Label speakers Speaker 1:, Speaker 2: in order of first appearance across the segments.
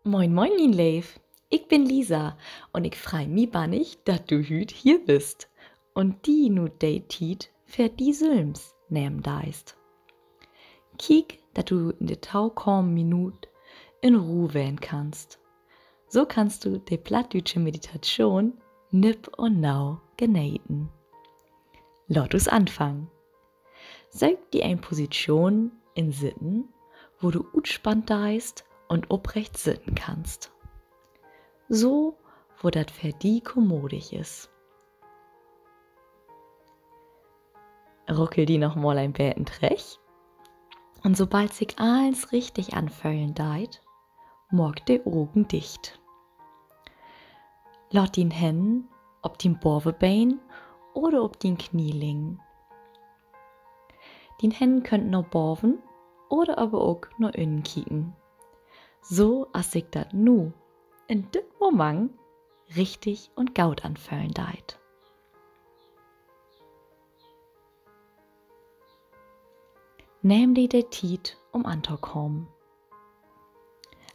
Speaker 1: Moin moin, mien Leif. Ich bin Lisa und ich freu mi bannig, dat du hüt hier bist. Und die nu de Tiet für die Sülms nehm deist. Kiek, dat du in de tau kaum Minut in Ruhe wählen kannst. So kannst du de plattdütsche Meditation nipp und nau genießen. Lot us anfangen. Säug dir ein Position in Sitten, wo du utspannt deist und oprecht sitzen kannst. So, wo dat für die kommodig is. Ruckel die noch mal ein Bäten trech. Und sobald sich alles richtig anfühlen deit, morg de Augen dicht. Laut den Händen ob den Borwebein oder ob den Knie liegen. Den Händen könnt noch borven oder aber auch noch innen kicken. So als sich dat nu in dem Moment richtig und gaut anfühlen deit. Nehm die de Tiet anzukommen.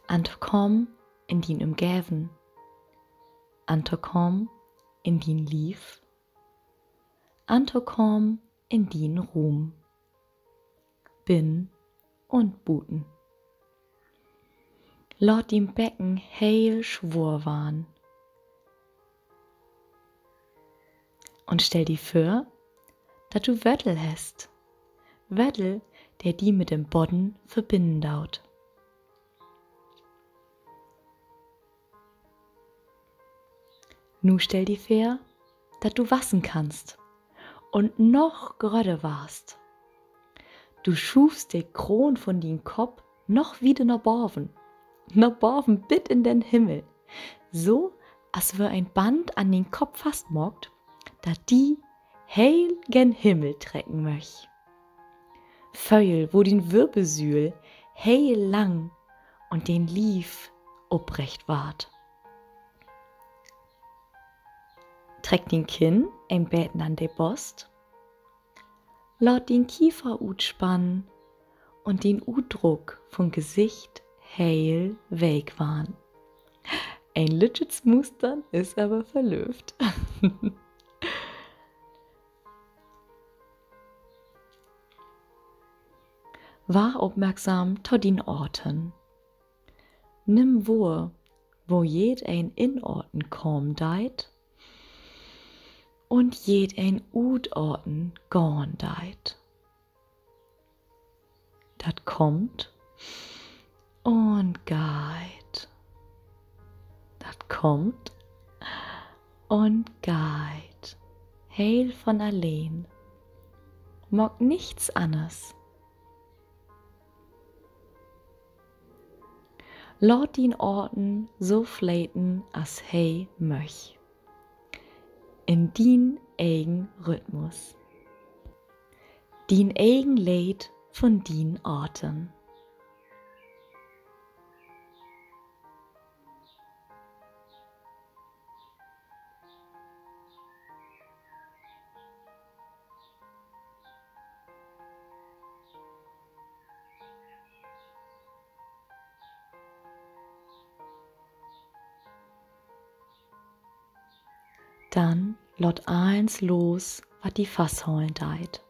Speaker 1: Anzukommen in din Umgeben. Anzukommen in din Lief. Anzukommen in din Ruhm. Bin und Buten. Laut dem Becken heil schwur waren. Und stell dir vor, dat du Wörtel hast. Wörtel, der die mit dem Bodden verbinden daut. Nu stell dir vor, dat du wassen kannst und noch gröde warst. Du schufst de Kron von din Kopf noch wieder nach Borven bit in den Himmel, so als wär ein Band an den Kopf fastmockt, dat die heil gen Himmel trecken möch. Föil, wo den Wirbelsühl heil lang und den Lief obrecht ward. Treck den Kinn ein Bäten an de Bost, laut den Kiefer utspannen und den Udruck vom Gesicht heil weg waren. Ein lütschets Mustern ist aber verlöft. War aufmerksam to den Orten. Nimm wo jed ein Inorten kom deit und jed ein Utorten gorn deit. Dat kommt und geit. Dat kommt und geit. Heil von allein. Mock nichts anderes. Laut den Orten so fläten as hey möch. In din eigen Rhythmus. Din eigen Lied von din Orten. Dann lot eins los, wat die Fassholen deit.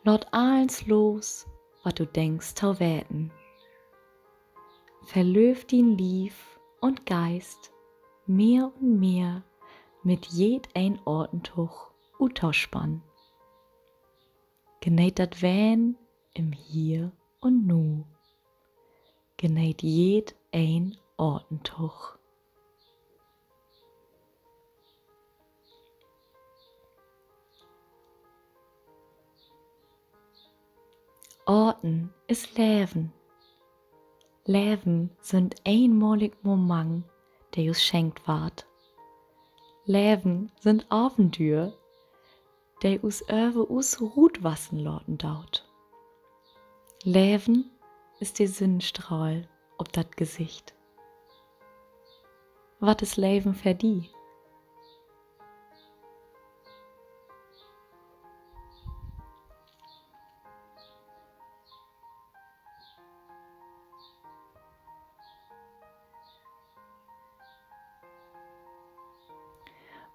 Speaker 1: Lot eins los, wat du denkst tau wäten. Verlöft din Lief und Geist mehr und mehr mit jed ein Ortentuch utauschspann. Genäht dat Wähn im Hier und Nu. Genäht jed ein Ortentuch. Orten ist Leben. Leben sind einmalig Moment, der uns schenkt ward. Leben sind Abenteuer, der us über us Rut wassen lorten daut. Leben ist der Sinnstrahl ob dat Gesicht. Wat is Leben für die?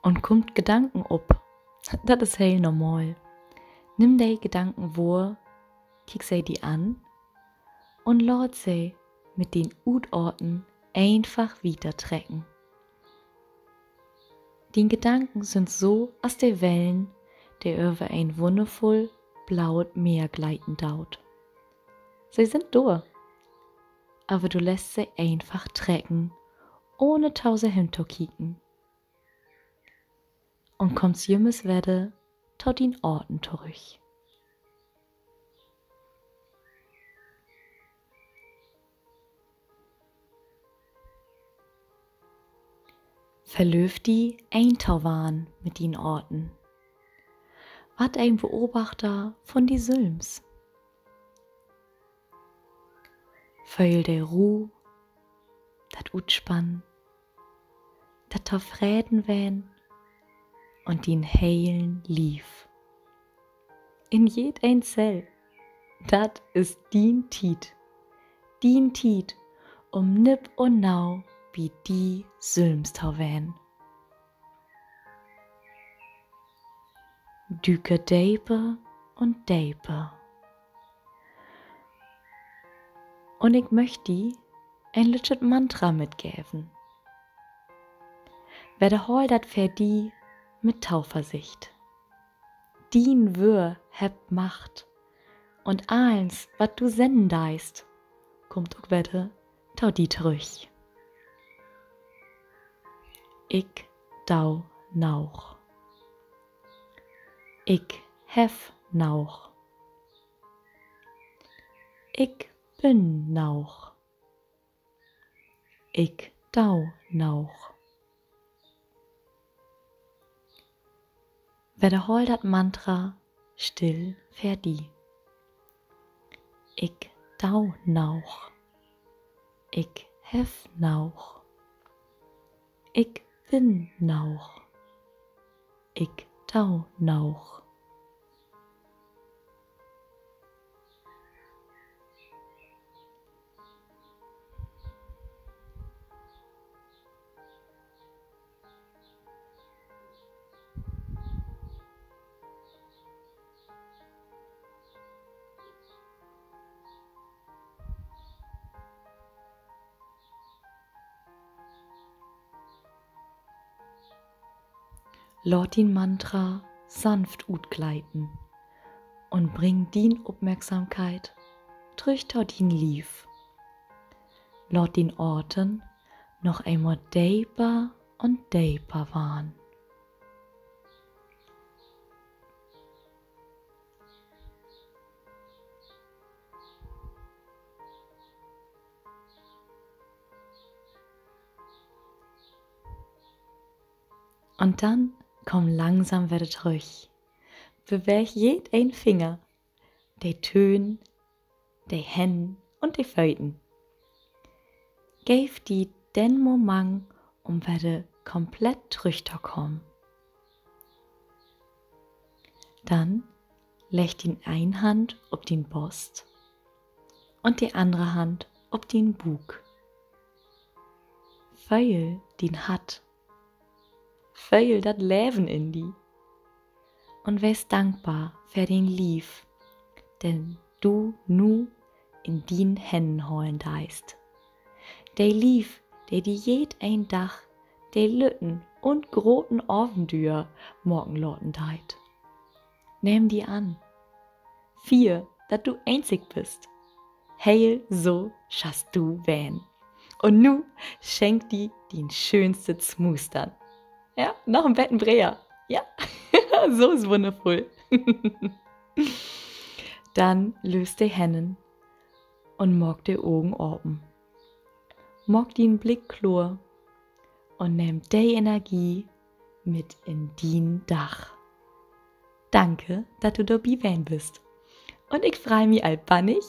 Speaker 1: Und kommt Gedanken ob. Das ist heel normal. Nimm die Gedanken wahr, kick sie die an und lass sie mit den Utorten einfach wieder trecken. Die Gedanken sind so als die Wellen, die über ein wundervoll blaues Meer gleiten daut. Sie sind da, aber du lässt sie einfach trecken, ohne tausend hinterkicken. Und kommst jemals wieder tot in Orten zurück. Verlöf die Eintauwan mit den Orten. Wat ein Beobachter von die Sülms. Feul der Ruh, dat Utspann, dat Tafräden wähn und den heilen Lief. In jed ein Zell, dat ist din Tiet, nipp und nau wie die Sülmstau wähn. Düke Deipe und Deipe. Und ich möchte die ein lütschet Mantra mitgeben. Werde hol dat für die mit Tauversicht. Dien Wür hebt Macht und eins, wat du senden deist, kommt auch wette tau die trüch. Ich dau nauch. Ich hef nauch. Ich bin nauch. Ich dau nauch. Werde hol dat Mantra still ferdi. Ich dau nauch. Ich hef nauch. Ich bin nauch. Ich dau nauch. Lass den Mantra sanft utgleiten und bring din Aufmerksamkeit durch din Lief. Lass den Orten noch einmal deeper und deeper waren. Und dann komm langsam wieder zurück. Beweg jed ein Finger, de Tön, de Händen und de Föten. Geef die den Moment, wieder komplett zurückzukommen. Dann leg die eine Hand auf den Brust und die andere Hand auf den Bug. Fühl den Hatt. Fühl dat Leben in die. Und wärst dankbar für den Lief, den du nu in din Händen holen deist. Der Lief, der die jed ein Dach, der Lütten und groten Orvendür morgen loten deit. Nimm die an. 4, dat du einzig bist. Heil so schaffst du wähn. Und nu schenk die den schönste Smustern. Ja, noch ein Betten Breher. Ja, so ist wundervoll. Dann löst die Hennen und mag die Augen oben. Mag den Blick klar und nimm die Energie mit in din Dach. Danke, dass du dabei bist. Und ich freue mich albannig,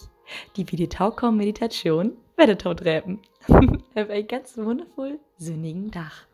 Speaker 1: die Videotaukom-Meditation werdet dort reppen. Hab einen ganz wundervoll sonnigen Tag.